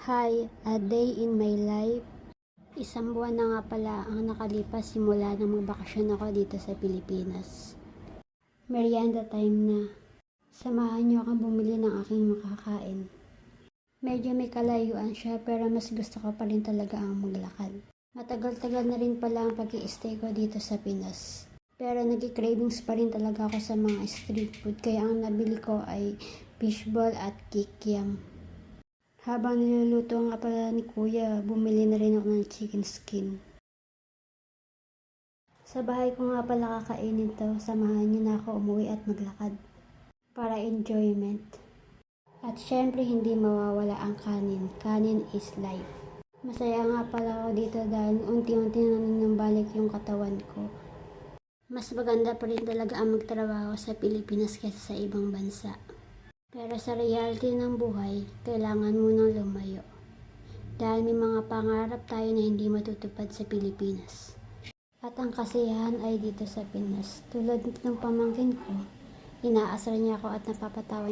Hi, a day in my life. Isang buwan na nga pala ang nakalipas simula nang magbakasyon ako dito sa Pilipinas. Merienda time na. Samahan niyo akong bumili ng aking makakain. Medyo may kalayuan siya pero mas gusto ko pa rin talaga ang maglakad. Matagal-tagal na rin pala ang pag-i-stay ko dito sa Pinas. Pero nag-cravings pa rin talaga ako sa mga street food kaya ang nabili ko ay fishball at kikiam. Habang niluluto nga pala ni Kuya, bumili na rin ako ng chicken skin. Sa bahay ko nga pala kakainin to, samahan niyo na ako umuwi at maglakad. Para enjoyment. At syempre hindi mawawala ang kanin. Kanin is life. Masaya nga pala ako dito dahil unti-unti na nanunumbalik yung katawan ko. Mas maganda pa rin talaga ang magtrabaho sa Pilipinas kaysa sa ibang bansa. Pero sa reality ng buhay, kailangan munang lumayo. Dahil may mga pangarap tayo na hindi matutupad sa Pilipinas. At ang kasiyahan ay dito sa Pinas. Tulad ng pamangkin ko, inaasar niya ako at napapatawa